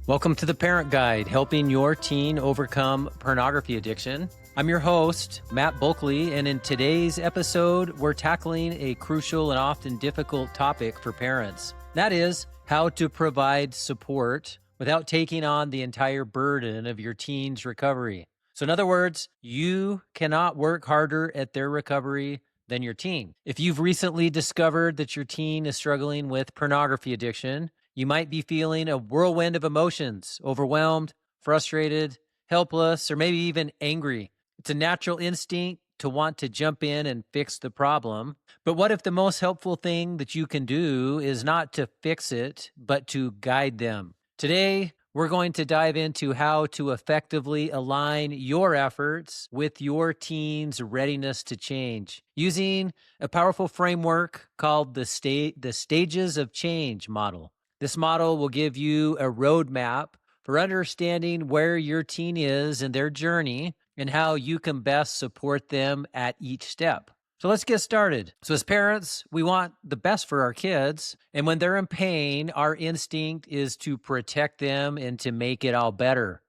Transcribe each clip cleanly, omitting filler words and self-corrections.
Welcome to the Parent Guide, helping your teen overcome pornography addiction. I'm your host, Matt Bulkley, and in today's episode, we're tackling a crucial and often difficult topic for parents. That is, how to provide support without taking on the entire burden of your teen's recovery. So in other words, you cannot work harder at their recovery than your teen. If you've recently discovered that your teen is struggling with pornography addiction, you might be feeling a whirlwind of emotions, overwhelmed, frustrated, helpless, or maybe even angry. It's a natural instinct to want to jump in and fix the problem. But what if the most helpful thing that you can do is not to fix it, but to guide them? Today, we're going to dive into how to effectively align your efforts with your teen's readiness to change using a powerful framework called the Stages of Change model. This model will give you a roadmap for understanding where your teen is in their journey and how you can best support them at each step. So let's get started. So as parents, we want the best for our kids. And when they're in pain, our instinct is to protect them and to make it all better.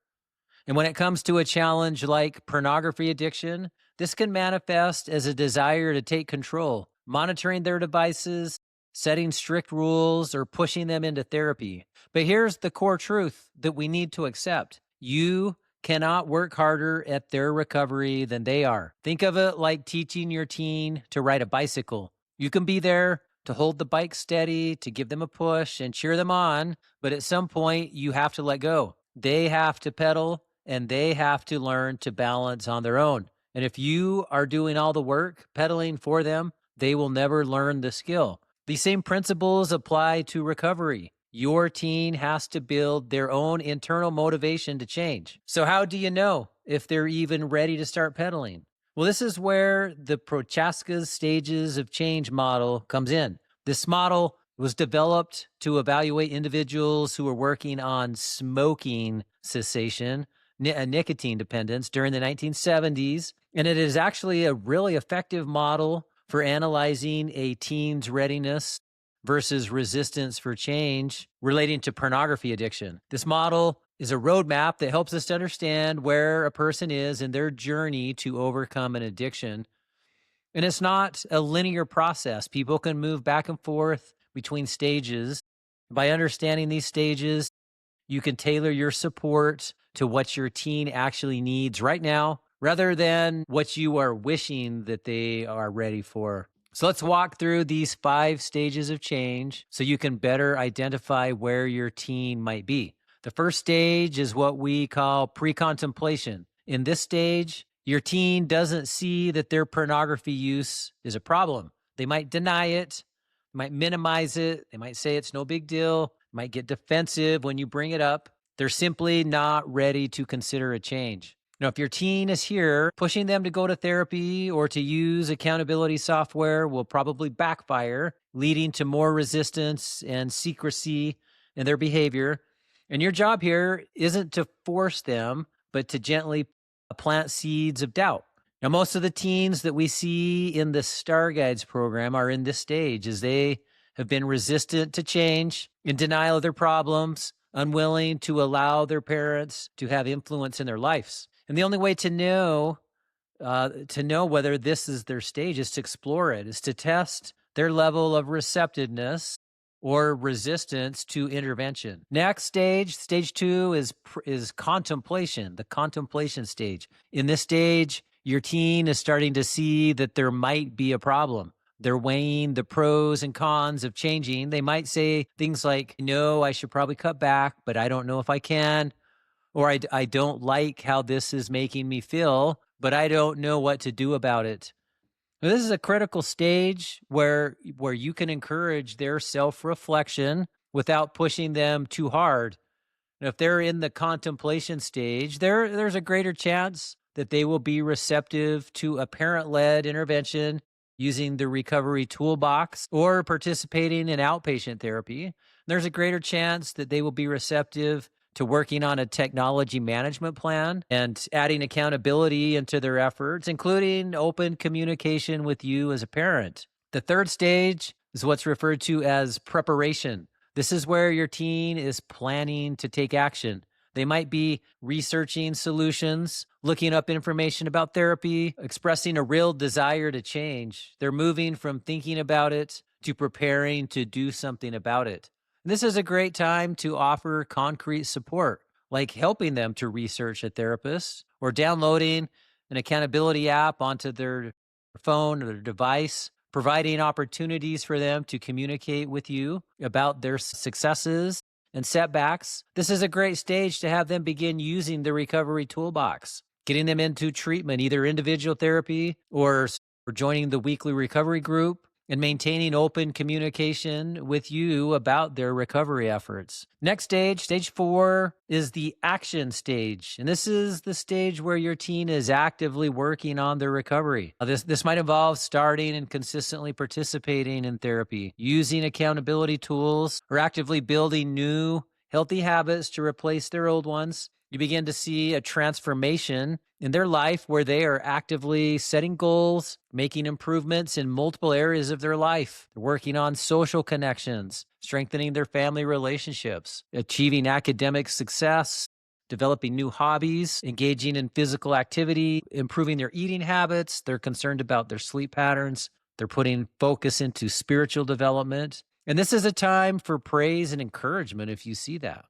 And when it comes to a challenge like pornography addiction, this can manifest as a desire to take control, monitoring their devices, setting strict rules, or pushing them into therapy. But here's the core truth that we need to accept. You cannot work harder at their recovery than they are. Think of it like teaching your teen to ride a bicycle. You can be there to hold the bike steady, to give them a push and cheer them on, but at some point you have to let go. They have to pedal and they have to learn to balance on their own. And if you are doing all the work, pedaling for them, they will never learn the skill. These same principles apply to recovery. Your teen has to build their own internal motivation to change. So how do you know if they're even ready to start pedaling? Well, this is where the Prochaska's Stages of Change model comes in. This model was developed to evaluate individuals who were working on smoking cessation, nicotine dependence during the 1970s. And it is actually a really effective model for analyzing a teen's readiness versus resistance for change relating to pornography addiction. This model is a roadmap that helps us to understand where a person is in their journey to overcome an addiction. And it's not a linear process. People can move back and forth between stages. By understanding these stages, you can tailor your support to what your teen actually needs right now, rather than what you are wishing that they are ready for. So let's walk through these 5 stages of change so you can better identify where your teen might be. The first stage is what we call precontemplation. In this stage, your teen doesn't see that their pornography use is a problem. They might deny it, might minimize it, they might say it's no big deal, might get defensive when you bring it up. They're simply not ready to consider a change. Now, if your teen is here, pushing them to go to therapy or to use accountability software will probably backfire, leading to more resistance and secrecy in their behavior. And your job here isn't to force them, but to gently plant seeds of doubt. Now, most of the teens that we see in the Star Guides program are in this stage, as they have been resistant to change, in denial of their problems, unwilling to allow their parents to have influence in their lives. And the only way to know whether this is their stage is to explore it, is to test their level of receptiveness or resistance to intervention. Next stage 2 is contemplation, the contemplation stage. In this stage, your teen is starting to see that there might be a problem. They're weighing the pros and cons of changing. They might say things like, no, I should probably cut back, but I don't know if I can. Or I don't like how this is making me feel, but I don't know what to do about it. Now, this is a critical stage where you can encourage their self-reflection without pushing them too hard. And if they're in the contemplation stage, there's a greater chance that they will be receptive to a parent-led intervention using the recovery toolbox or participating in outpatient therapy. There's a greater chance that they will be receptive to working on a technology management plan and adding accountability into their efforts, including open communication with you as a parent. The third stage is what's referred to as preparation. This is where your teen is planning to take action. They might be researching solutions, looking up information about therapy, expressing a real desire to change. They're moving from thinking about it to preparing to do something about it. And this is a great time to offer concrete support, like helping them to research a therapist or downloading an accountability app onto their phone or their device, providing opportunities for them to communicate with you about their successes and setbacks. This is a great stage to have them begin using the recovery toolbox, getting them into treatment, either individual therapy or joining the weekly recovery group, and maintaining open communication with you about their recovery efforts. Next stage, stage 4, is the action stage. And this is the stage where your teen is actively working on their recovery. This might involve starting and consistently participating in therapy, using accountability tools, or actively building new healthy habits to replace their old ones. You begin to see a transformation in their life where they are actively setting goals, making improvements in multiple areas of their life. They're working on social connections, strengthening their family relationships, achieving academic success, developing new hobbies, engaging in physical activity, improving their eating habits. They're concerned about their sleep patterns. They're putting focus into spiritual development. And this is a time for praise and encouragement if you see that.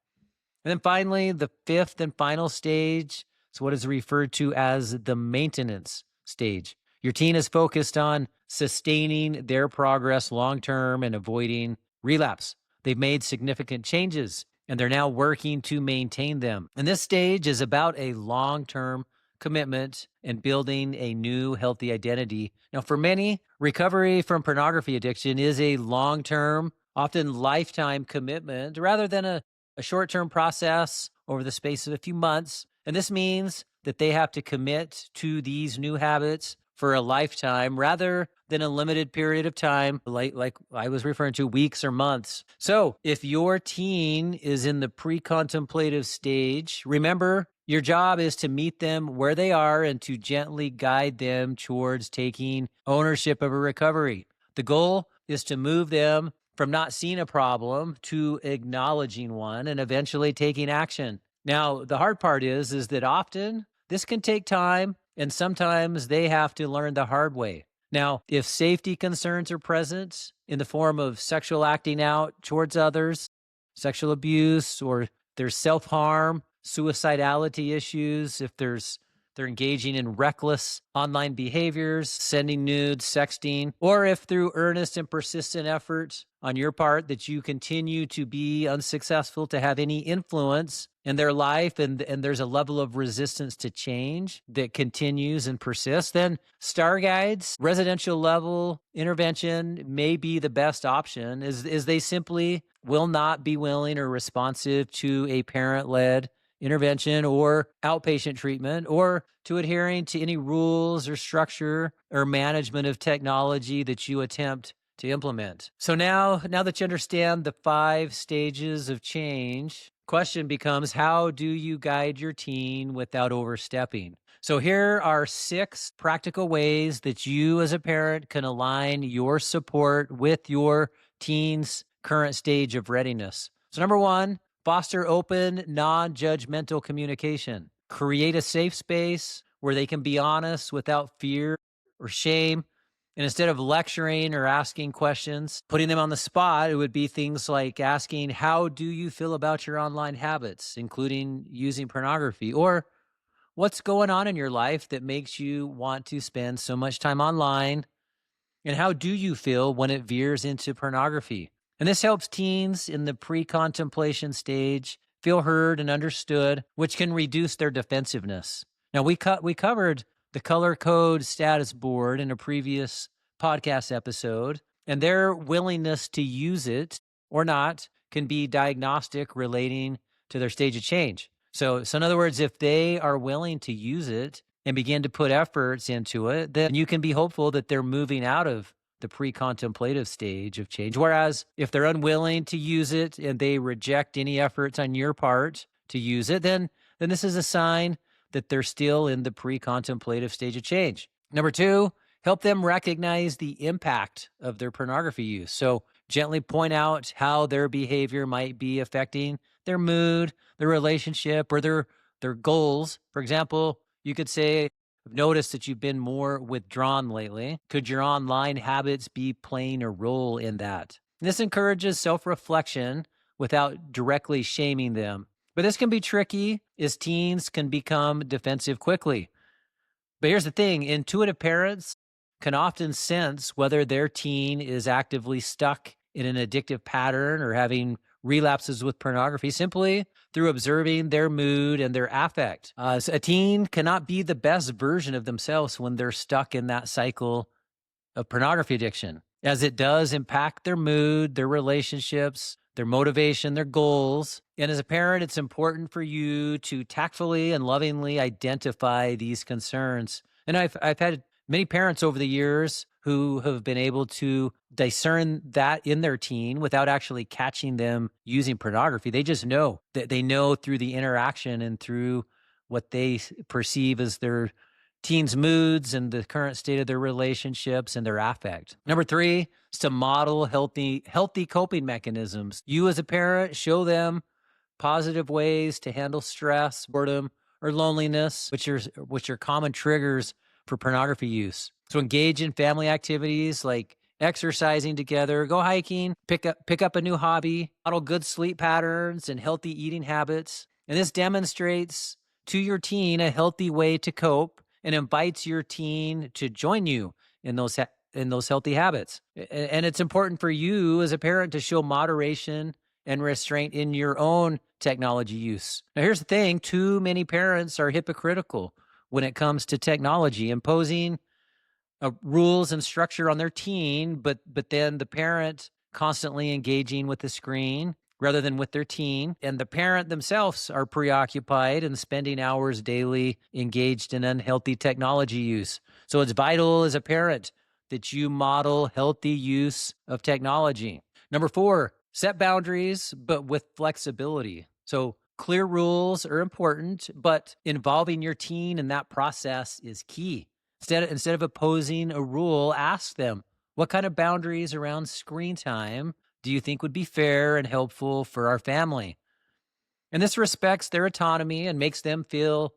And then finally, the 5th and final stage is what is referred to as the maintenance stage. Your teen is focused on sustaining their progress long-term and avoiding relapse. They've made significant changes, and they're now working to maintain them. And this stage is about a long-term commitment and building a new healthy identity. Now, for many, recovery from pornography addiction is a long-term, often lifetime commitment rather than a short-term process over the space of a few months. And this means that they have to commit to these new habits for a lifetime rather than a limited period of time, like I was referring to, weeks or months. So if your teen is in the pre-contemplative stage, remember, your job is to meet them where they are and to gently guide them towards taking ownership of a recovery. The goal is to move them from not seeing a problem to acknowledging one and eventually taking action. Now, the hard part is that often this can take time, and sometimes they have to learn the hard way. Now, if safety concerns are present in the form of sexual acting out towards others, sexual abuse, or there's self-harm, suicidality issues, if they're engaging in reckless online behaviors, sending nudes, sexting, or if through earnest and persistent effort on your part that you continue to be unsuccessful to have any influence in their life and there's a level of resistance to change that continues and persists, then Star Guide's residential level intervention may be the best option, is they simply will not be willing or responsive to a parent-led intervention or outpatient treatment or to adhering to any rules or structure or management of technology that you attempt to implement. So now that you understand the 5 stages of change, question becomes, how do you guide your teen without overstepping? So here are 6 practical ways that you as a parent can align your support with your teen's current stage of readiness. So number 1, foster open, non-judgmental communication. Create a safe space where they can be honest without fear or shame. And instead of lecturing or asking questions, putting them on the spot, it would be things like asking, how do you feel about your online habits, including using pornography? Or what's going on in your life that makes you want to spend so much time online? And how do you feel when it veers into pornography? And this helps teens in the pre-contemplation stage feel heard and understood, which can reduce their defensiveness. Now, we covered the color code status board in a previous podcast episode, and their willingness to use it or not can be diagnostic relating to their stage of change. So in other words, if they are willing to use it and begin to put efforts into it, then you can be hopeful that they're moving out of the pre-contemplative stage of change. Whereas if they're unwilling to use it and they reject any efforts on your part to use it, then this is a sign that they're still in the pre-contemplative stage of change. Number 2, help them recognize the impact of their pornography use. So Gently point out how their behavior might be affecting their mood, their relationship, or their goals. For example, you could say, I've noticed that you've been more withdrawn lately. Could your online habits be playing a role in that? This encourages self-reflection without directly shaming them. But this can be tricky as teens can become defensive quickly. But here's the thing, intuitive parents can often sense whether their teen is actively stuck in an addictive pattern or having relapses with pornography simply through observing their mood and their affect. So a teen cannot be the best version of themselves when they're stuck in that cycle of pornography addiction, as it does impact their mood, their relationships, their motivation, their goals. And as a parent, it's important for you to tactfully and lovingly identify these concerns. And I've had many parents over the years who have been able to discern that in their teen without actually catching them using pornography. They just know that they know through the interaction and through what they perceive as their teens' moods and the current state of their relationships and their affect. Number 3 is to model healthy coping mechanisms. You as a parent, show them positive ways to handle stress, boredom, or loneliness, which are common triggers for pornography use. So engage in family activities like exercising together, go hiking, pick up a new hobby, model good sleep patterns and healthy eating habits. And this demonstrates to your teen a healthy way to cope and invites your teen to join you in those healthy habits. And it's important for you as a parent to show moderation and restraint in your own technology use. Now, here's the thing, too many parents are hypocritical when it comes to technology, imposing rules and structure on their teen, but then the parent constantly engaging with the screen rather than with their teen. And the parent themselves are preoccupied and spending hours daily engaged in unhealthy technology use. So it's vital as a parent that you model healthy use of technology. Number 4, set boundaries, but with flexibility. So clear rules are important, but involving your teen in that process is key. Instead of opposing a rule, ask them, what kind of boundaries around screen time do you think would be fair and helpful for our family? And this respects their autonomy and makes them feel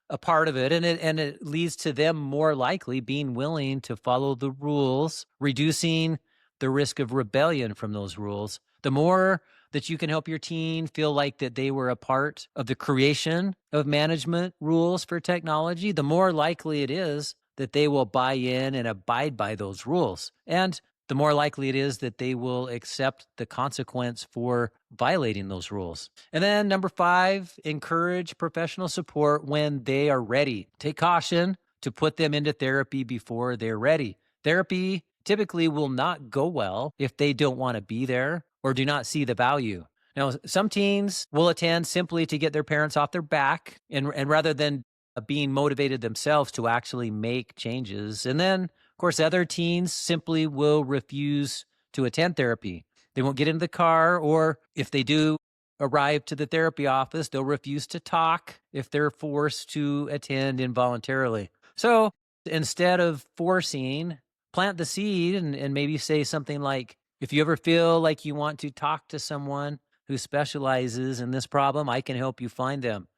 a part of it. And it leads to them more likely being willing to follow the rules, reducing the risk of rebellion from those rules. The more that you can help your teen feel like that they were a part of the creation of management rules for technology, the more likely it is that they will buy in and abide by those rules. And the more likely it is that they will accept the consequence for violating those rules. And then number 5, encourage professional support when they are ready. Take caution to put them into therapy before they're ready. Therapy typically will not go well if they don't want to be there or do not see the value. Now, some teens will attend simply to get their parents off their back and rather than being motivated themselves to actually make changes. And then, of course, other teens simply will refuse to attend therapy. They won't get into the car, or if they do arrive to the therapy office, they'll refuse to talk if they're forced to attend involuntarily. So instead of forcing, plant the seed and maybe say something like, if you ever feel like you want to talk to someone who specializes in this problem, I can help you find them.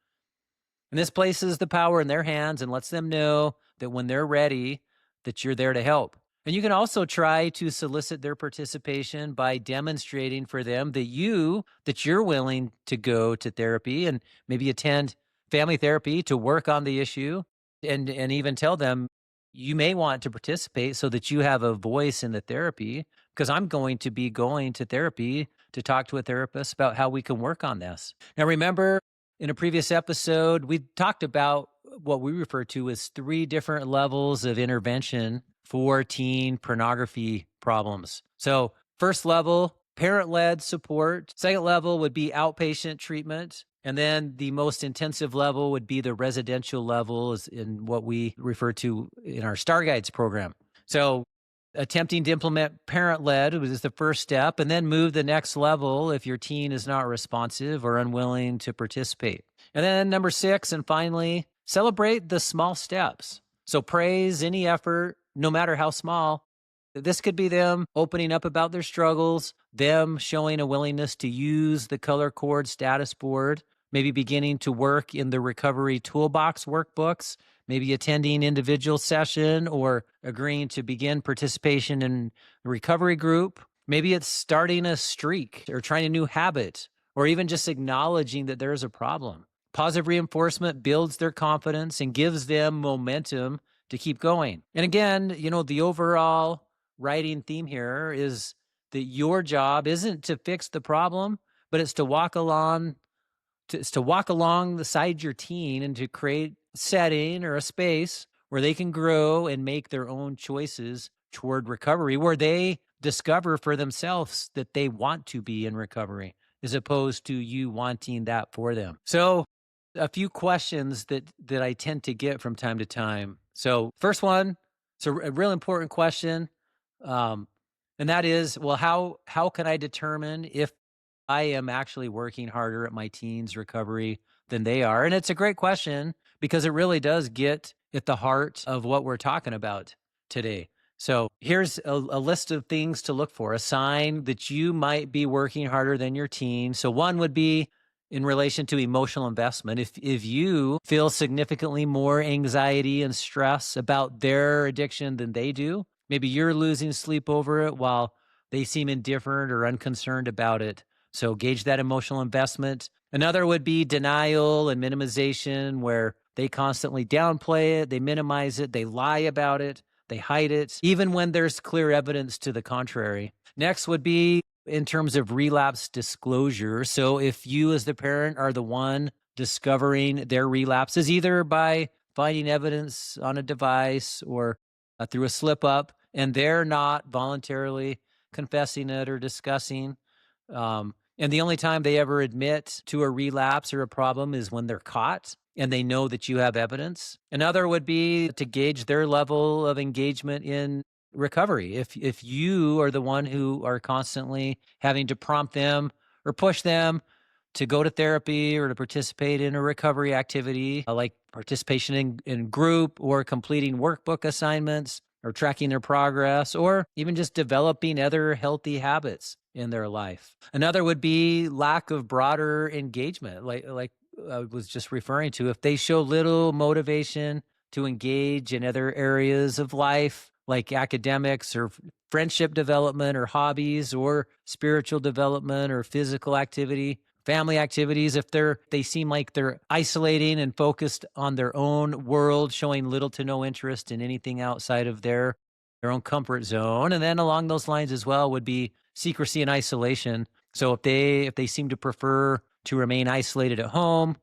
And this places the power in their hands and lets them know that when they're ready, that you're there to help. And you can also try to solicit their participation by demonstrating for them that you're willing to go to therapy and maybe attend family therapy to work on the issue, and even tell them you may want to participate so that you have a voice in the therapy, because I'm going to be going to therapy to talk to a therapist about how we can work on this. Now, remember, in a previous episode, we talked about what we refer to as 3 different levels of intervention for teen pornography problems. So first level, parent-led support. Second level would be outpatient treatment. And then the most intensive level would be the residential level, is in what we refer to in our Star Guides program. So attempting to implement parent-led was the first step, and then move the next level if your teen is not responsive or unwilling to participate. And then number 6, and finally, celebrate the small steps. So praise any effort, no matter how small, This could be them opening up about their struggles, them showing a willingness to use the color cord status board, maybe beginning to work in the recovery toolbox workbooks, maybe attending individual session or agreeing to begin participation in the recovery group. Maybe it's starting a streak or trying a new habit, or even just acknowledging that there's a problem. Positive reinforcement builds their confidence and gives them momentum to keep going. And again, the overall writing theme here is that your job isn't to fix the problem, but it's to walk along beside your teen and to create a setting or a space where they can grow and make their own choices toward recovery, where they discover for themselves that they want to be in recovery as opposed to you wanting that for them. So a few questions that I tend to get from time to time. So first one, it's a real important question. And that is, well, how can I determine if I am actually working harder at my teens' recovery than they are? And it's a great question because it really does get at the heart of what we're talking about today. So here's a list of things to look for, a sign that you might be working harder than your teen. So one would be in relation to emotional investment. If you feel significantly more anxiety and stress about their addiction than they do, maybe you're losing sleep over it while they seem indifferent or unconcerned about it. So gauge that emotional investment. Another would be denial and minimization, where they constantly downplay it, they minimize it, they lie about it, they hide it, even when there's clear evidence to the contrary. Next would be in terms of relapse disclosure. So if you as the parent are the one discovering their relapses, either by finding evidence on a device or through a slip up, and they're not voluntarily confessing it or discussing, and the only time they ever admit to a relapse or a problem is when they're caught and they know that you have evidence. Another would be to gauge their level of engagement in recovery. If you are the one who are constantly having to prompt them or push them to go to therapy or to participate in a recovery activity, like participation in group or completing workbook assignments or tracking their progress, or even just developing other healthy habits in their life. Another would be lack of broader engagement, like I was just referring to. If they show little motivation to engage in other areas of life, like academics or friendship development or hobbies or spiritual development or physical activity, family activities, if they seem like they're isolating and focused on their own world, showing little to no interest in anything outside of their own comfort zone. And then along those lines as well would be secrecy and isolation. So if they seem to prefer to remain isolated at home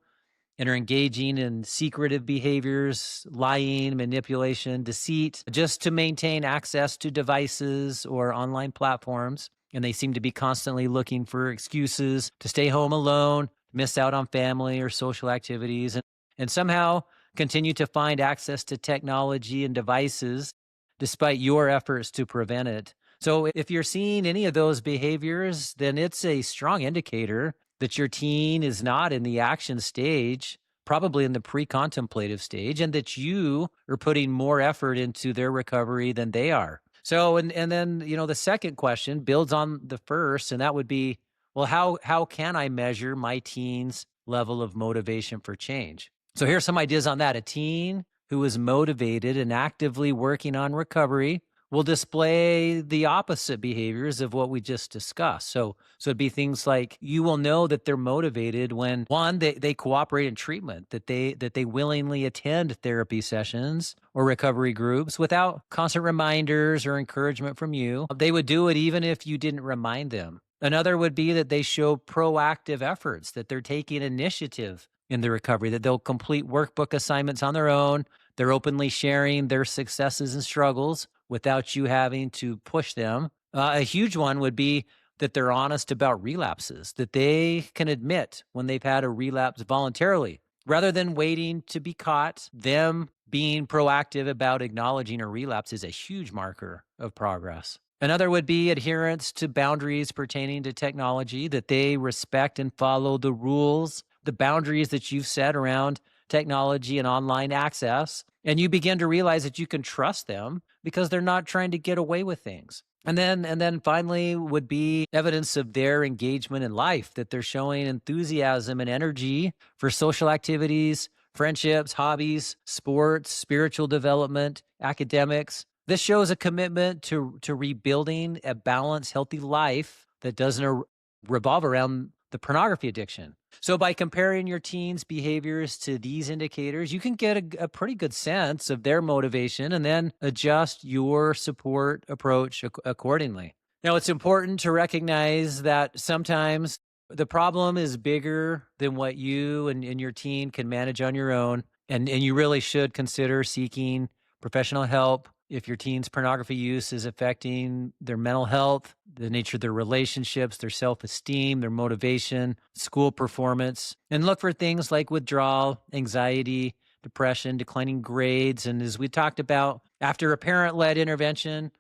and are engaging in secretive behaviors, lying, manipulation, deceit, just to maintain access to devices or online platforms, and they seem to be constantly looking for excuses to stay home alone, miss out on family or social activities, and somehow continue to find access to technology and devices despite your efforts to prevent it. So if you're seeing any of those behaviors, then it's a strong indicator that your teen is not in the action stage, probably in the pre-contemplative stage, and that you are putting more effort into their recovery than they are. So, and then, the second question builds on the first, and that would be, well, how can I measure my teen's level of motivation for change? So here's some ideas on that. A teen who is motivated and actively working on recovery will display the opposite behaviors of what we just discussed. So it'd be things like, you will know that they're motivated when, one, they cooperate in treatment, that they willingly attend therapy sessions or recovery groups without constant reminders or encouragement from you. They would do it even if you didn't remind them. Another would be that they show proactive efforts, that they're taking initiative in the recovery, that they'll complete workbook assignments on their own. They're openly sharing their successes and struggles without you having to push them. A huge one would be that they're honest about relapses, that they can admit when they've had a relapse voluntarily, rather than waiting to be caught. Them being proactive about acknowledging a relapse is a huge marker of progress. Another would be adherence to boundaries pertaining to technology, that they respect and follow the rules, the boundaries that you've set around technology and online access, And you begin to realize that you can trust them because they're not trying to get away with things. And then finally would be evidence of their engagement in life, that they're showing enthusiasm and energy for social activities, friendships, hobbies, sports, spiritual development, academics. This shows a commitment to rebuilding a balanced, healthy life that doesn't revolve around the pornography addiction. So by comparing your teens' behaviors to these indicators, you can get a pretty good sense of their motivation and then adjust your support approach accordingly. Now, it's important to recognize that sometimes the problem is bigger than what you and your teen can manage on your own, and you really should consider seeking professional help if your teen's pornography use is affecting their mental health, the nature of their relationships, their self-esteem, their motivation, school performance, and look for things like withdrawal, anxiety, depression, declining grades. And as we talked about, after a parent-led intervention,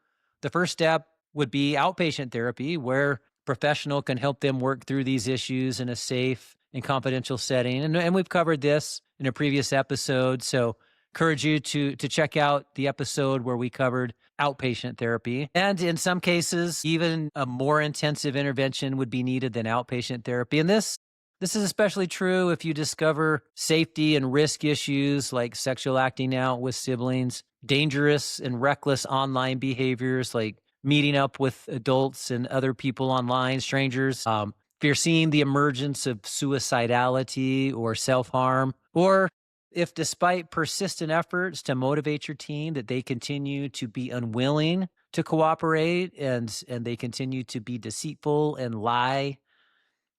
the first step would be outpatient therapy, where professional can help them work through these issues in a safe and confidential setting. And we've covered this in a previous episode, so encourage you to check out the episode where we covered outpatient therapy. And in some cases, even a more intensive intervention would be needed than outpatient therapy. And this is especially true if you discover safety and risk issues like sexual acting out with siblings, dangerous and reckless online behaviors like meeting up with adults and other people online, strangers. If you're seeing the emergence of suicidality or self-harm, or if despite persistent efforts to motivate your teen that they continue to be unwilling to cooperate and they continue to be deceitful and lie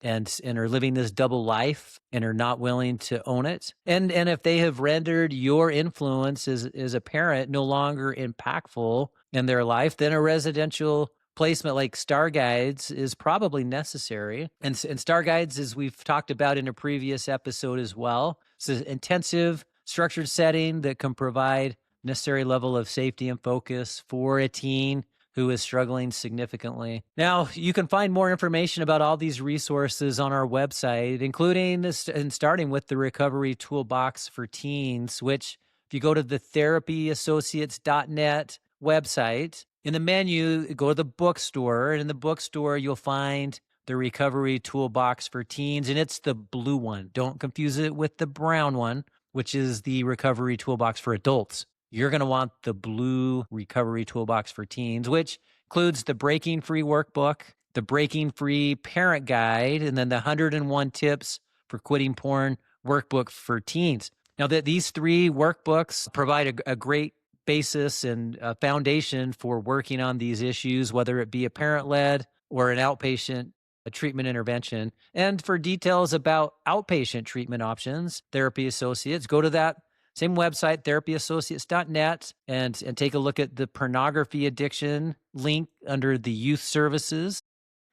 and are living this double life and are not willing to own it. And if they have rendered your influence as a parent no longer impactful in their life, then a residential placement like Star Guides is probably necessary. And Star Guides, as we've talked about in a previous episode as well, it's an intensive, structured setting that can provide necessary level of safety and focus for a teen who is struggling significantly. Now, you can find more information about all these resources on our website, including this, and starting with the Recovery Toolbox for Teens, which if you go to the therapyassociates.net website, in the menu, go to the bookstore, and in the bookstore, you'll find the Recovery Toolbox for Teens, and it's the blue one. Don't confuse it with the brown one, which is the Recovery Toolbox for Adults. You're going to want the blue Recovery Toolbox for Teens, which includes the Breaking Free workbook, the Breaking Free Parent Guide, and then the 101 Tips for Quitting Porn workbook for teens. Now, these three workbooks provide a great basis and a foundation for working on these issues, whether it be a parent-led or an outpatient treatment intervention. And for details about outpatient treatment options, Therapy Associates, go to that same website, therapyassociates.net, and take a look at the pornography addiction link under the youth services.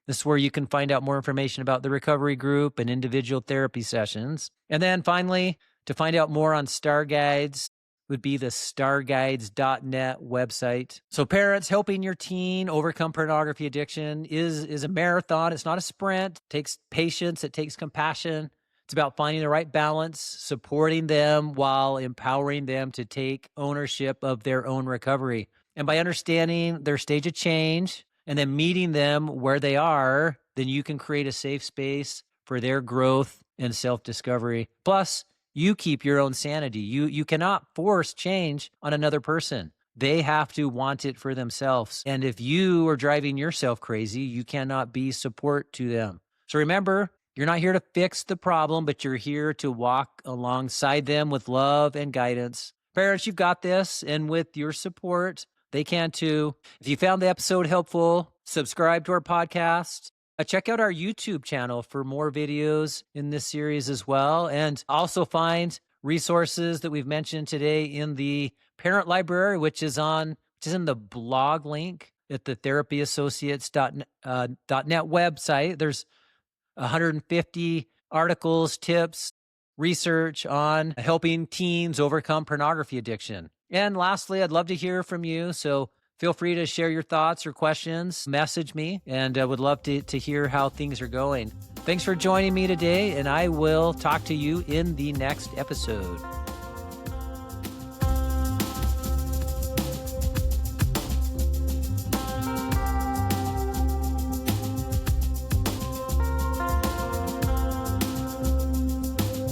This is where you can find out more information about the recovery group and individual therapy sessions. And then finally, to find out more on Star Guides, would be the starguides.net website. So parents, helping your teen overcome pornography addiction is a marathon. It's not a sprint. It takes patience. It takes compassion. It's about finding the right balance, supporting them while empowering them to take ownership of their own recovery. And by understanding their stage of change and then meeting them where they are, then you can create a safe space for their growth and self-discovery. Plus, you keep your own sanity. You cannot force change on another person. They have to want it for themselves. And if you are driving yourself crazy, you cannot be support to them. So remember, you're not here to fix the problem, but you're here to walk alongside them with love and guidance. Parents, you've got this. And with your support, they can too. If you found the episode helpful, subscribe to our podcast. Check out our YouTube channel for more videos in this series as well. And also find resources that we've mentioned today in the parent library, which is in the blog link at the therapyassociates.net website. There's 150 articles, tips, research on helping teens overcome pornography addiction. And lastly, I'd love to hear from you. So feel free to share your thoughts or questions, message me, and I would love to hear how things are going. Thanks for joining me today, and I will talk to you in the next episode.